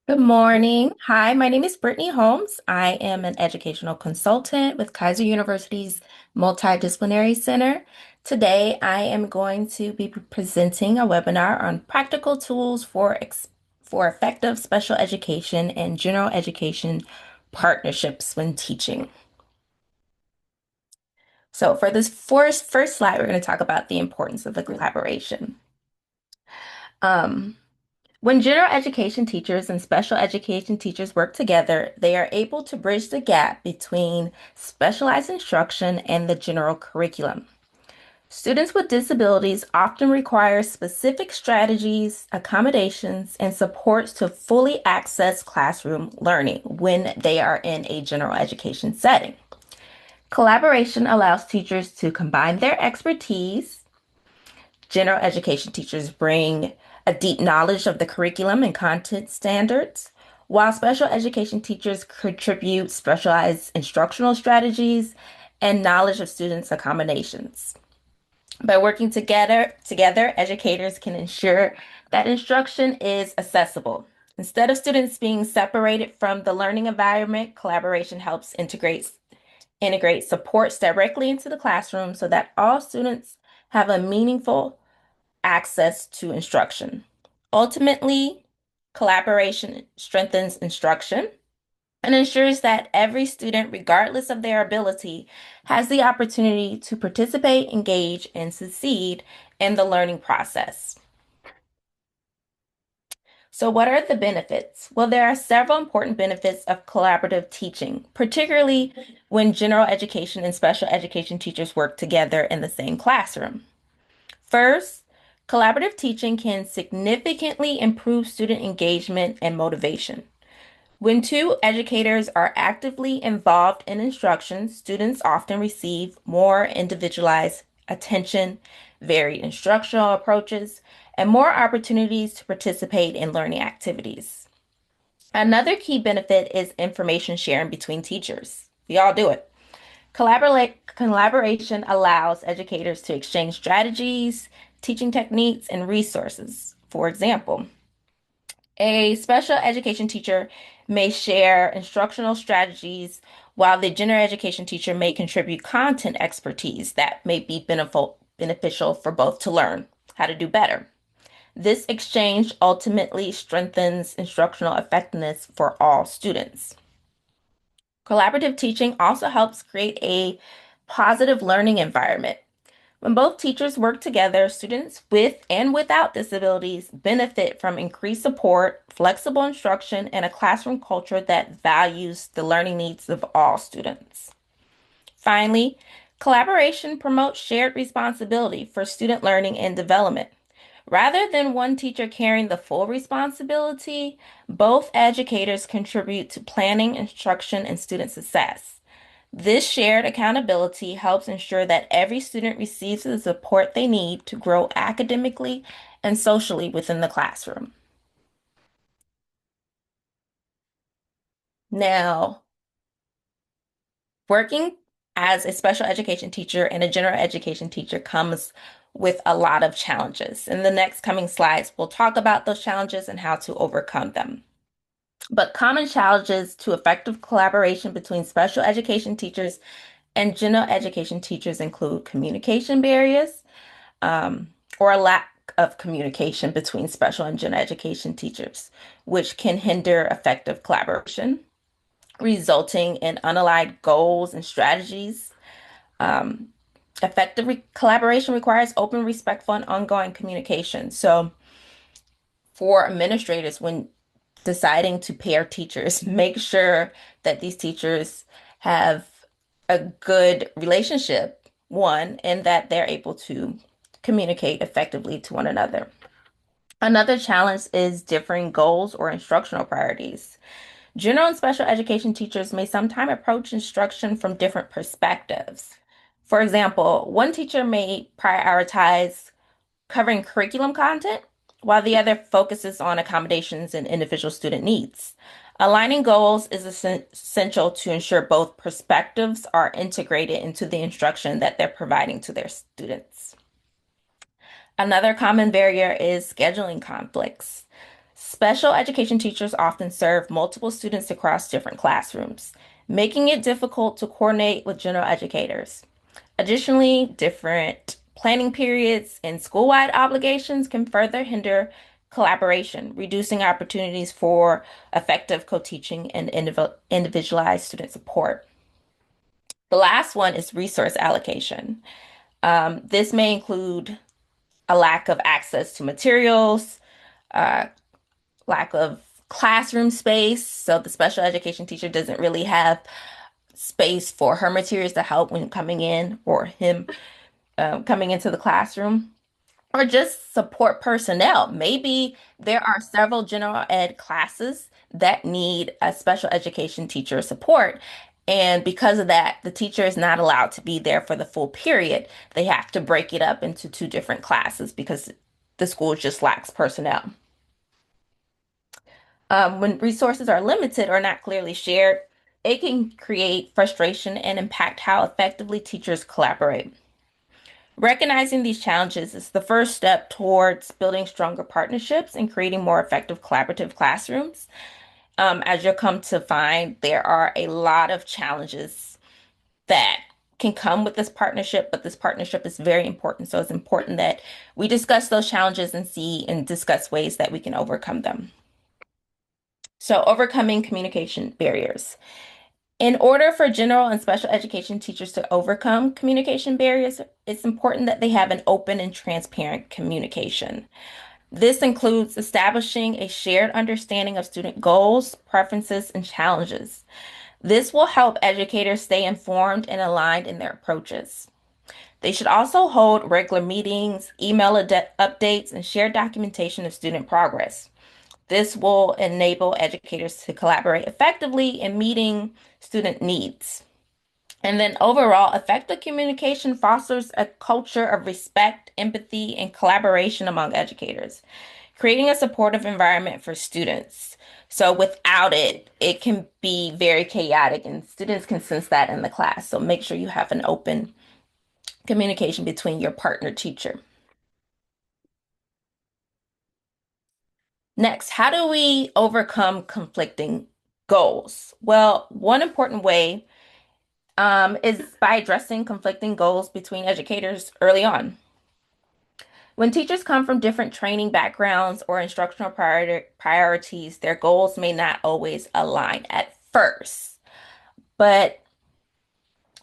Good morning. Hi, my name is Brittany Holmes. I am an educational consultant with Kaiser University's Multidisciplinary Center. Today, I am going to be presenting a webinar on practical tools for effective special education and general education partnerships when teaching. So for this first slide, we're going to talk about the importance of the collaboration. Um, When general education teachers and special education teachers work together, they are able to bridge the gap between specialized instruction and the general curriculum. Students with disabilities often require specific strategies, accommodations, and supports to fully access classroom learning when they are in a general education setting. Collaboration allows teachers to combine their expertise. General education teachers bring a deep knowledge of the curriculum and content standards, while special education teachers contribute specialized instructional strategies and knowledge of students' accommodations. By working together, educators can ensure that instruction is accessible. Instead of students being separated from the learning environment, collaboration helps integrate supports directly into the classroom so that all students have a meaningful access to instruction. Ultimately, collaboration strengthens instruction and ensures that every student, regardless of their ability, has the opportunity to participate, engage, and succeed in the learning process. So, what are the benefits? Well, there are several important benefits of collaborative teaching, particularly when general education and special education teachers work together in the same classroom. First, collaborative teaching can significantly improve student engagement and motivation. When two educators are actively involved in instruction, students often receive more individualized attention, varied instructional approaches, and more opportunities to participate in learning activities. Another key benefit is information sharing between teachers. We all do it. Collaboration allows educators to exchange strategies, teaching techniques, and resources. For example, a special education teacher may share instructional strategies, while the general education teacher may contribute content expertise that may be beneficial for both to learn how to do better. This exchange ultimately strengthens instructional effectiveness for all students. Collaborative teaching also helps create a positive learning environment. When both teachers work together, students with and without disabilities benefit from increased support, flexible instruction, and a classroom culture that values the learning needs of all students. Finally, collaboration promotes shared responsibility for student learning and development. Rather than one teacher carrying the full responsibility, both educators contribute to planning, instruction, and student success. This shared accountability helps ensure that every student receives the support they need to grow academically and socially within the classroom. Now, working as a special education teacher and a general education teacher comes with a lot of challenges. In the next coming slides, we'll talk about those challenges and how to overcome them. But common challenges to effective collaboration between special education teachers and general education teachers include communication barriers, or a lack of communication between special and general education teachers, which can hinder effective collaboration, resulting in unaligned goals and strategies. Um, Collaboration requires open, respectful, and ongoing communication. So, for administrators, when deciding to pair teachers, make sure that these teachers have a good relationship, one, and that they're able to communicate effectively to one another. Another challenge is differing goals or instructional priorities. General and special education teachers may sometimes approach instruction from different perspectives. For example, one teacher may prioritize covering curriculum content, while the other focuses on accommodations and individual student needs. Aligning goals is essential to ensure both perspectives are integrated into the instruction that they're providing to their students. Another common barrier is scheduling conflicts. Special education teachers often serve multiple students across different classrooms, making it difficult to coordinate with general educators. Additionally, different planning periods and school-wide obligations can further hinder collaboration, reducing opportunities for effective co-teaching and individualized student support. The last one is resource allocation. This may include a lack of access to materials, uh, lack of classroom space. So the special education teacher doesn't really have space for her materials to help when coming in or him coming into the classroom. Or just support personnel. Maybe there are several general ed classes that need a special education teacher support. And because of that, the teacher is not allowed to be there for the full period. They have to break it up into two different classes because the school just lacks personnel. When resources are limited or not clearly shared, it can create frustration and impact how effectively teachers collaborate. Recognizing these challenges is the first step towards building stronger partnerships and creating more effective collaborative classrooms. As you'll come to find, there are a lot of challenges that can come with this partnership, but this partnership is very important. So it's important that we discuss those challenges and see and discuss ways that we can overcome them. So, overcoming communication barriers. In order for general and special education teachers to overcome communication barriers, it's important that they have an open and transparent communication. This includes establishing a shared understanding of student goals, preferences, and challenges. This will help educators stay informed and aligned in their approaches. They should also hold regular meetings, email updates, and share documentation of student progress. This will enable educators to collaborate effectively in meeting student needs. And then overall, effective communication fosters a culture of respect, empathy, and collaboration among educators, creating a supportive environment for students. So without it, it can be very chaotic, and students can sense that in the class. So make sure you have an open communication between your partner teacher. Next, how do we overcome conflicting goals? Well, one important way is by addressing conflicting goals between educators early on. When teachers come from different training backgrounds or instructional priorities, their goals may not always align at first, but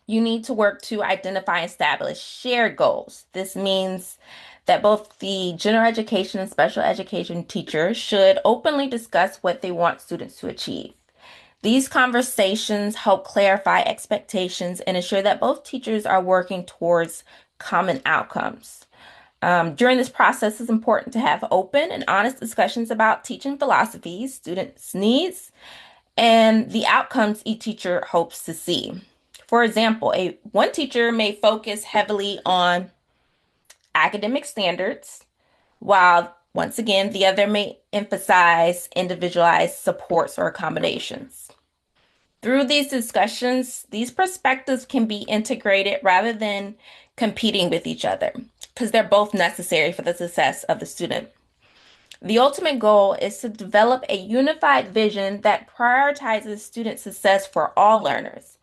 you need to work to identify and establish shared goals. This means that both the general education and special education teachers should openly discuss what they want students to achieve. These conversations help clarify expectations and ensure that both teachers are working towards common outcomes. During this process, it's important to have open and honest discussions about teaching philosophies, students' needs, and the outcomes each teacher hopes to see. For example, one teacher may focus heavily on academic standards, while once again, the other may emphasize individualized supports or accommodations. Through these discussions, these perspectives can be integrated rather than competing with each other because they're both necessary for the success of the student. The ultimate goal is to develop a unified vision that prioritizes student success for all learners.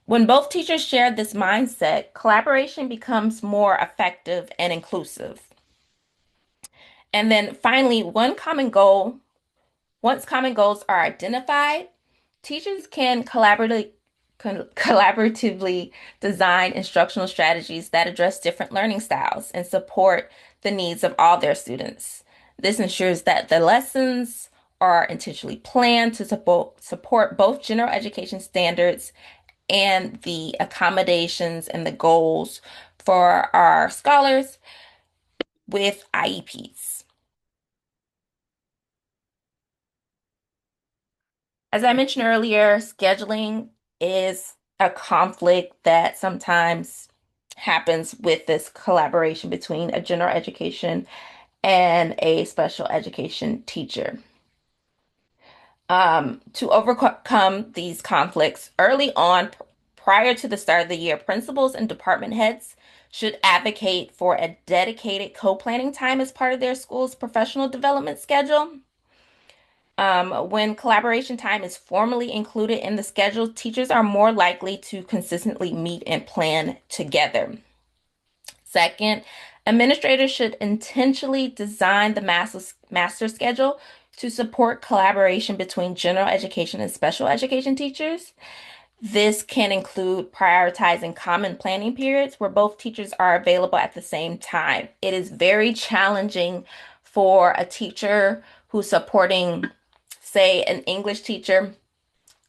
When both teachers share this mindset, collaboration becomes more effective and inclusive. And then finally, once common goals are identified, teachers can collaboratively design instructional strategies that address different learning styles and support the needs of all their students. This ensures that the lessons are intentionally planned to support both general education standards and the accommodations and the goals for our scholars with IEPs. As I mentioned earlier, scheduling is a conflict that sometimes happens with this collaboration between a general education and a special education teacher. To overcome these conflicts early on, prior to the start of the year, principals and department heads should advocate for a dedicated co-planning time as part of their school's professional development schedule. When collaboration time is formally included in the schedule, teachers are more likely to consistently meet and plan together. Second, administrators should intentionally design the master schedule to support collaboration between general education and special education teachers. This can include prioritizing common planning periods where both teachers are available at the same time. It is very challenging for a teacher who's supporting, say, an English teacher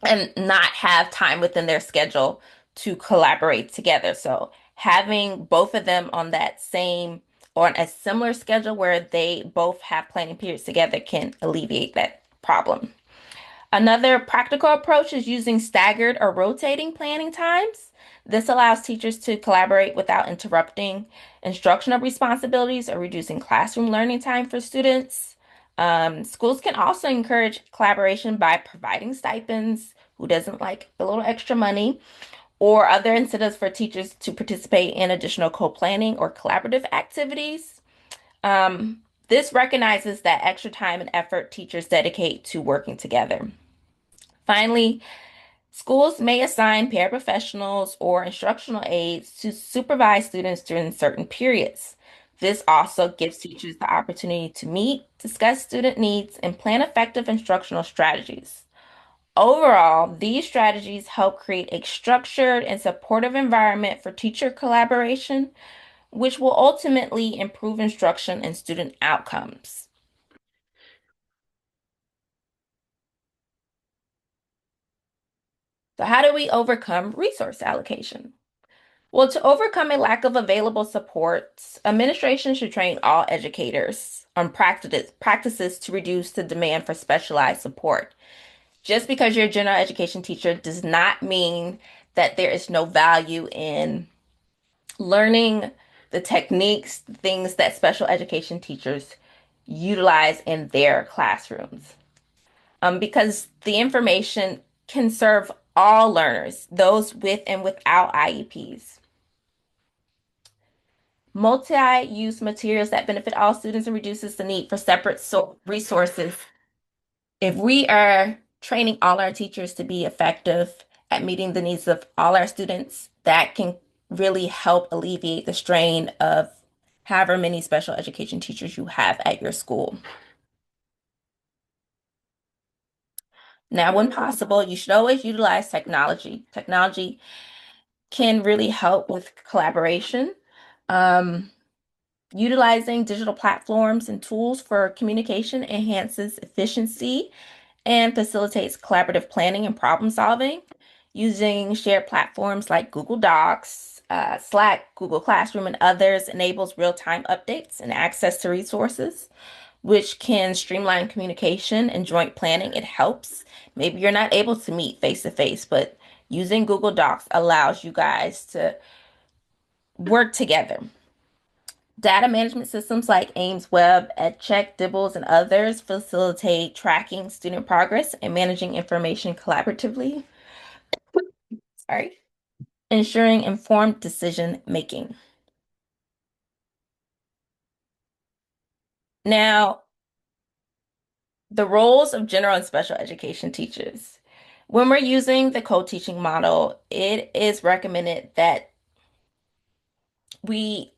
and not have time within their schedule to collaborate together. So having both of them on that same or on a similar schedule where they both have planning periods together can alleviate that problem. Another practical approach is using staggered or rotating planning times. This allows teachers to collaborate without interrupting instructional responsibilities or reducing classroom learning time for students. Schools can also encourage collaboration by providing stipends, who doesn't like a little extra money, or other incentives for teachers to participate in additional co-planning or collaborative activities. This recognizes that extra time and effort teachers dedicate to working together. Finally, schools may assign paraprofessionals or instructional aides to supervise students during certain periods. This also gives teachers the opportunity to meet, discuss student needs, and plan effective instructional strategies. Overall, these strategies help create a structured and supportive environment for teacher collaboration, which will ultimately improve instruction and student outcomes. So, how do we overcome resource allocation? Well, to overcome a lack of available supports, administration should train all educators on practices to reduce the demand for specialized support. Just because you're a general education teacher does not mean that there is no value in learning the techniques, things that special education teachers utilize in their classrooms. Because the information can serve all learners, those with and without IEPs. Multi-use materials that benefit all students and reduces the need for separate resources. If we are training all our teachers to be effective at meeting the needs of all our students, that can really help alleviate the strain of however many special education teachers you have at your school. Now, when possible, you should always utilize technology. Technology can really help with collaboration. Um, Utilizing digital platforms and tools for communication enhances efficiency and facilitates collaborative planning and problem solving. Using shared platforms like Google Docs, Slack, Google Classroom, and others enables real-time updates and access to resources, which can streamline communication and joint planning. It helps. Maybe you're not able to meet face to face, but using Google Docs allows you guys to work together. Data management systems like Ames Web, EdCheck, Dibbles, and others facilitate tracking student progress and managing information collaboratively. Sorry. Ensuring informed decision making. Now, the roles of general and special education teachers. When we're using the co-teaching model, it is recommended that we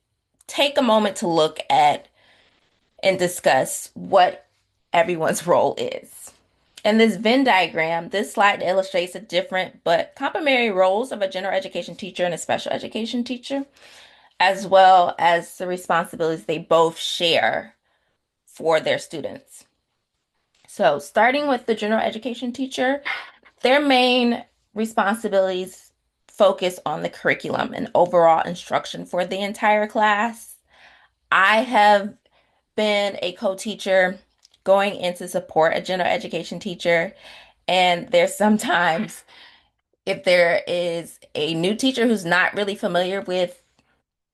take a moment to look at and discuss what everyone's role is. In this Venn diagram, this slide illustrates the different but complementary roles of a general education teacher and a special education teacher, as well as the responsibilities they both share for their students. So, starting with the general education teacher, their main responsibilities focus on the curriculum and overall instruction for the entire class. I have been a co-teacher going in to support a general education teacher, and there's sometimes if there is a new teacher who's not really familiar with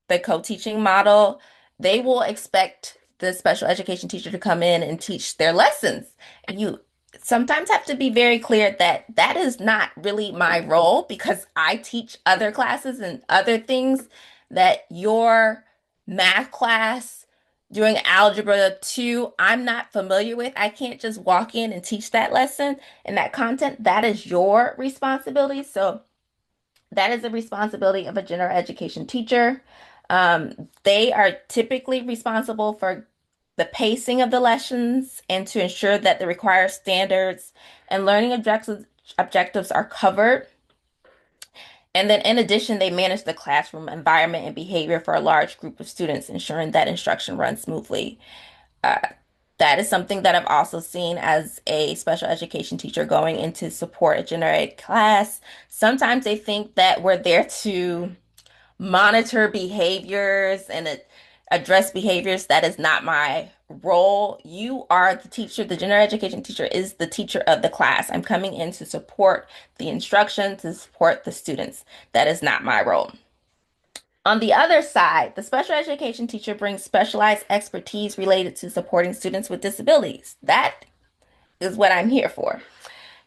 the co-teaching model, they will expect the special education teacher to come in and teach their lessons. And you sometimes have to be very clear that that is not really my role because I teach other classes and other things that your math class doing Algebra 2, I'm not familiar with. I can't just walk in and teach that lesson and that content. That is your responsibility. So that is the responsibility of a general education teacher. They are typically responsible for the pacing of the lessons and to ensure that the required standards and learning objectives are covered. And then in addition, they manage the classroom environment and behavior for a large group of students, ensuring that instruction runs smoothly. Uh, that is something that I've also seen as a special education teacher going into support a general ed class. Sometimes they think that we're there to monitor behaviors and address behaviors. That is not my role. You are the teacher. The general education teacher is the teacher of the class. I'm coming in to support the instruction, to support the students. That is not my role. On the other side, the special education teacher brings specialized expertise related to supporting students with disabilities. That is what I'm here for.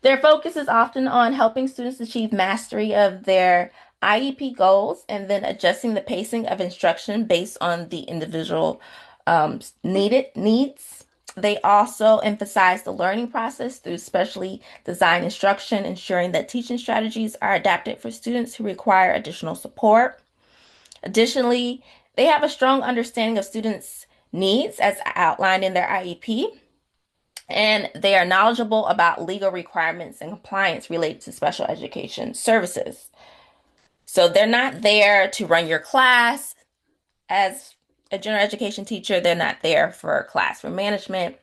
Their focus is often on helping students achieve mastery of their IEP goals and then adjusting the pacing of instruction based on the individual needed needs. They also emphasize the learning process through specially designed instruction, ensuring that teaching strategies are adapted for students who require additional support. Additionally, they have a strong understanding of students' needs as outlined in their IEP, and they are knowledgeable about legal requirements and compliance related to special education services. So they're not there to run your class as a general education teacher. They're not there for classroom management.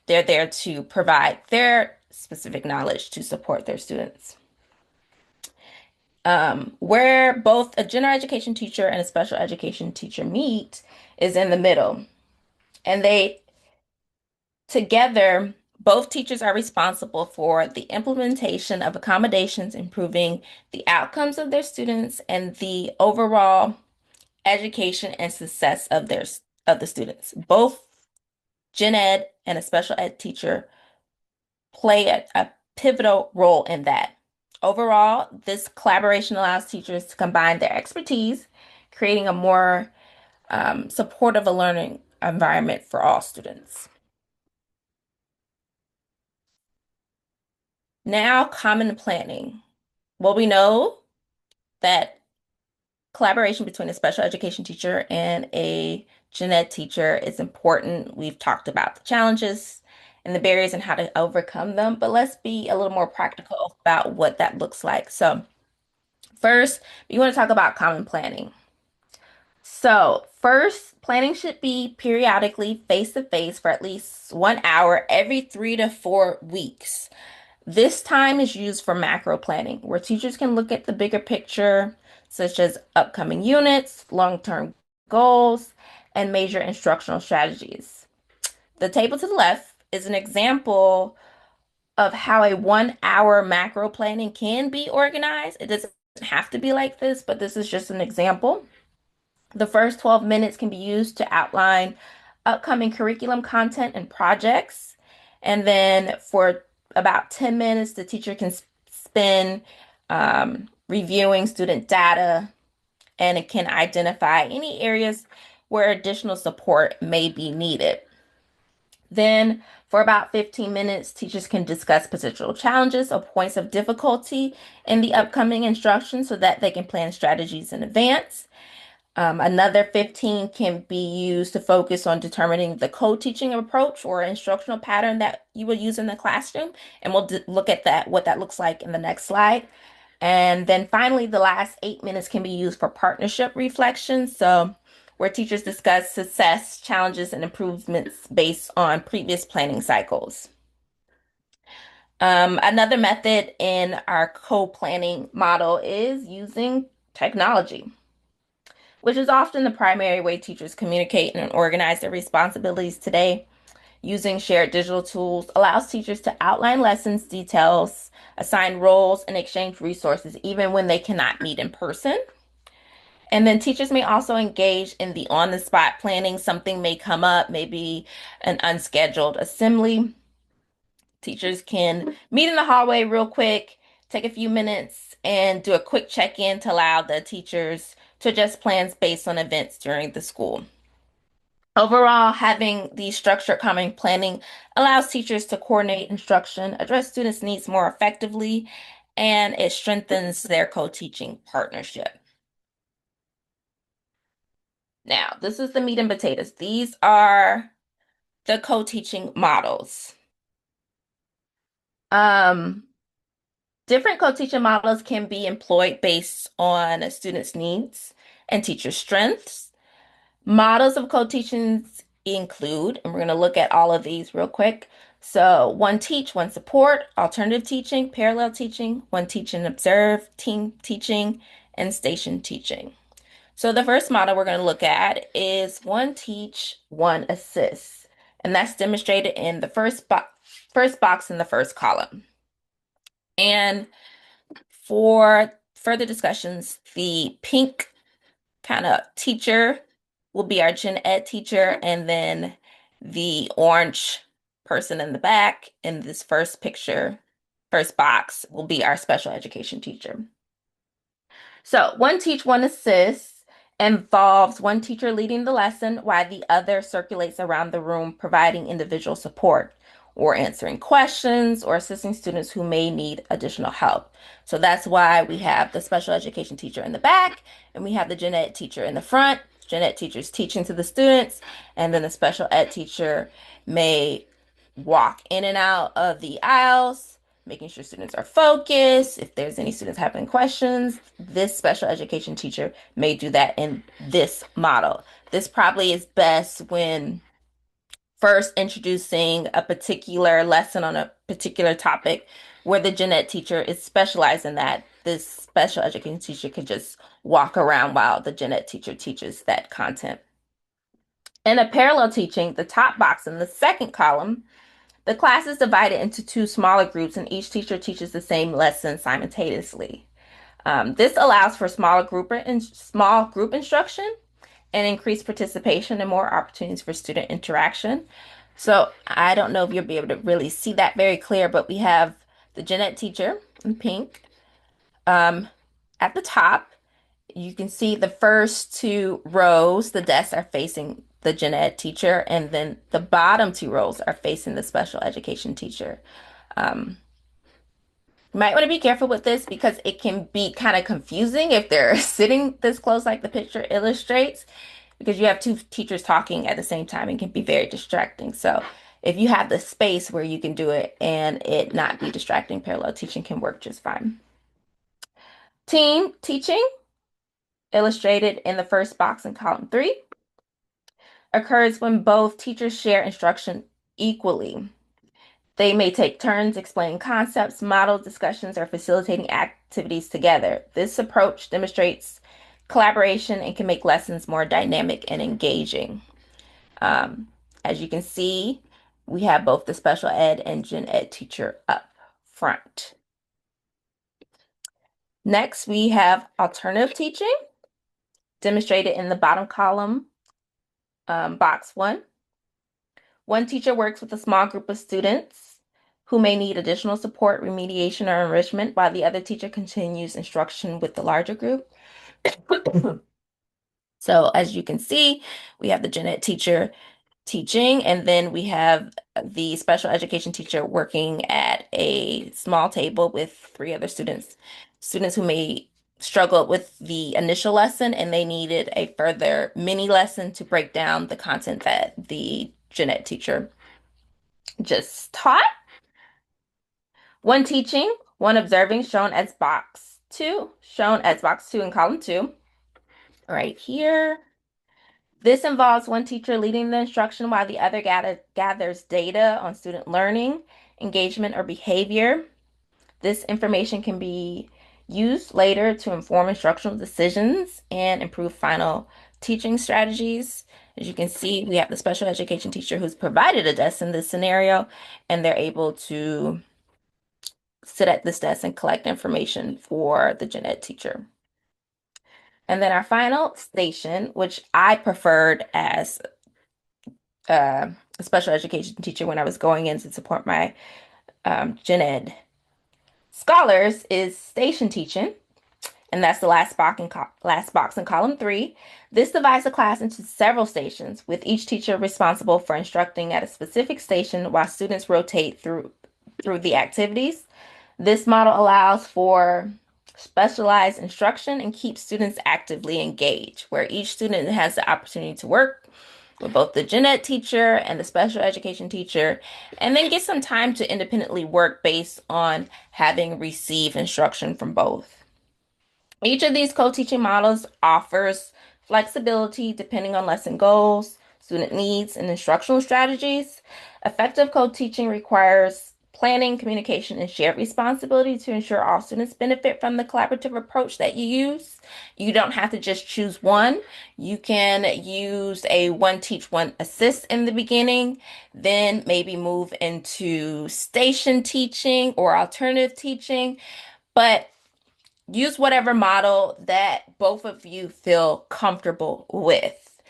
They're there to provide their specific knowledge to support their students. Where both a general education teacher and a special education teacher meet is in the middle. And they together, both teachers are responsible for the implementation of accommodations, improving the outcomes of their students and the overall education and success of the students. Both gen ed and a special ed teacher play a pivotal role in that. Overall, this collaboration allows teachers to combine their expertise, creating a more supportive learning environment for all students. Now, common planning. Well, we know that collaboration between a special education teacher and a gen ed teacher is important. We've talked about the challenges and the barriers and how to overcome them, but let's be a little more practical about what that looks like. So, first, we want to talk about common planning. So, first, planning should be periodically face to face for at least 1 hour every 3 to 4 weeks. This time is used for macro planning, where teachers can look at the bigger picture, such as upcoming units, long-term goals, and major instructional strategies. The table to the left is an example of how a 1 hour macro planning can be organized. It doesn't have to be like this, but this is just an example. The first 12 minutes can be used to outline upcoming curriculum content and projects. And then for about 10 minutes, the teacher can spend reviewing student data, and it can identify any areas where additional support may be needed. Then, for about 15 minutes, teachers can discuss potential challenges or points of difficulty in the upcoming instruction so that they can plan strategies in advance. Another 15 can be used to focus on determining the co-teaching approach or instructional pattern that you will use in the classroom. And we'll look at that, what that looks like in the next slide. And then finally, the last 8 minutes can be used for partnership reflection. So where teachers discuss success, challenges, and improvements based on previous planning cycles. Another method in our co-planning model is using technology, which is often the primary way teachers communicate and organize their responsibilities today. Using shared digital tools allows teachers to outline lessons, details, assign roles, and exchange resources even when they cannot meet in person. And then teachers may also engage in the on-the-spot planning. Something may come up, maybe an unscheduled assembly. Teachers can meet in the hallway real quick, take a few minutes, and do a quick check-in to allow the teachers to adjust plans based on events during the school. Overall, having the structured common planning allows teachers to coordinate instruction, address students' needs more effectively, and it strengthens their co-teaching partnership. Now, this is the meat and potatoes. These are the co-teaching models. Um, Different co-teaching models can be employed based on a student's needs and teacher strengths. Models of co-teaching include, and we're going to look at all of these real quick. So, one teach, one support, alternative teaching, parallel teaching, one teach and observe, team teaching, and station teaching. So, the first model we're going to look at is one teach, one assist. And that's demonstrated in the first box in the first column. And for further discussions, the pink kind of teacher will be our gen ed teacher, and then the orange person in the back in this first picture, first box, will be our special education teacher. So, one teach, one assist involves one teacher leading the lesson while the other circulates around the room, providing individual support or answering questions or assisting students who may need additional help. So that's why we have the special education teacher in the back and we have the gen ed teacher in the front. Gen ed teacher is teaching to the students, and then the special ed teacher may walk in and out of the aisles, making sure students are focused. If there's any students having questions, this special education teacher may do that in this model. This probably is best when first introducing a particular lesson on a particular topic where the gen ed teacher is specialized in that. This special education teacher could just walk around while the gen ed teacher teaches that content. In a parallel teaching, the top box in the second column, the class is divided into two smaller groups, and each teacher teaches the same lesson simultaneously. This allows for small group instruction and increased participation and more opportunities for student interaction. So I don't know if you'll be able to really see that very clear, but we have the gen ed teacher in pink. Um, at the top, you can see the first two rows, the desks are facing the gen ed teacher, and then the bottom two rows are facing the special education teacher. Um, you might want to be careful with this because it can be kind of confusing if they're sitting this close, like the picture illustrates, because you have two teachers talking at the same time and can be very distracting. So if you have the space where you can do it and it not be distracting, parallel teaching can work just fine. Team teaching, illustrated in the first box in column 3, occurs when both teachers share instruction equally. They may take turns explaining concepts, model discussions, or facilitating activities together. This approach demonstrates collaboration and can make lessons more dynamic and engaging. Um, as you can see, we have both the special ed and gen ed teacher up front. Next, we have alternative teaching, demonstrated in the bottom column, box 1. One teacher works with a small group of students who may need additional support, remediation, or enrichment, while the other teacher continues instruction with the larger group. So as you can see, we have the gen ed teacher teaching, and then we have the special education teacher working at a small table with 3 other students who may struggle with the initial lesson and they needed a further mini lesson to break down the content that the gen ed teacher just taught. One teaching, one observing, shown as box 2 in column 2, right here. This involves one teacher leading the instruction while the other gathers data on student learning, engagement, or behavior. This information can be used later to inform instructional decisions and improve final teaching strategies. As you can see, we have the special education teacher who's provided a desk in this scenario, and they're able to sit at this desk and collect information for the gen ed teacher. And then our final station, which I preferred as a special education teacher when I was going in to support my gen ed scholars, is station teaching. and that's the last box in column 3. This divides the class into several stations, with each teacher responsible for instructing at a specific station while students rotate through the activities. This model allows for specialized instruction and keeps students actively engaged, where each student has the opportunity to work with both the gen ed teacher and the special education teacher, and then get some time to independently work based on having received instruction from both. Each of these co-teaching models offers flexibility depending on lesson goals, student needs, and instructional strategies. Effective co-teaching requires planning, communication, and shared responsibility to ensure all students benefit from the collaborative approach that you use. You don't have to just choose one. You can use a one teach, one assist in the beginning, then maybe move into station teaching or alternative teaching. But use whatever model that both of you feel comfortable with,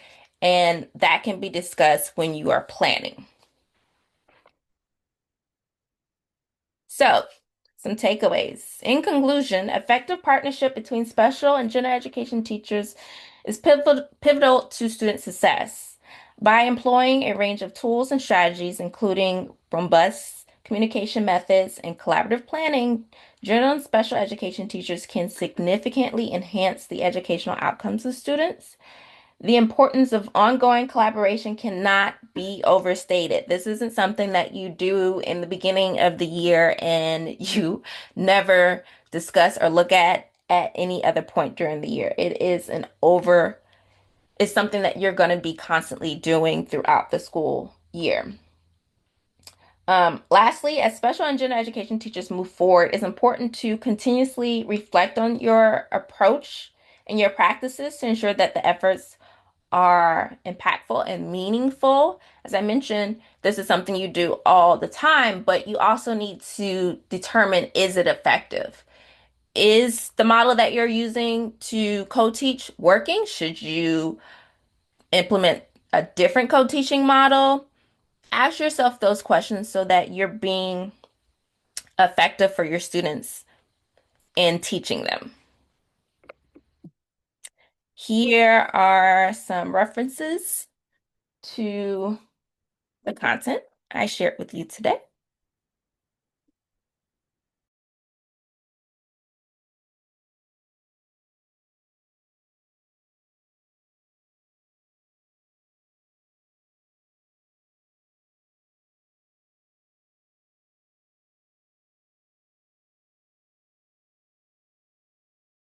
and that can be discussed when you are planning. So, some takeaways. In conclusion, effective partnership between special and general education teachers is pivotal to student success. By employing a range of tools and strategies, including robust communication methods and collaborative planning, general and special education teachers can significantly enhance the educational outcomes of students. The importance of ongoing collaboration cannot be overstated. This isn't something that you do in the beginning of the year and you never discuss or look at any other point during the year. It's something that you're going to be constantly doing throughout the school year. Lastly, as special and general education teachers move forward, it's important to continuously reflect on your approach and your practices to ensure that the efforts are impactful and meaningful. As I mentioned, this is something you do all the time, but you also need to determine, is it effective? Is the model that you're using to co-teach working? Should you implement a different co-teaching model? Ask yourself those questions so that you're being effective for your students in teaching them. Here are some references to the content I shared with you today.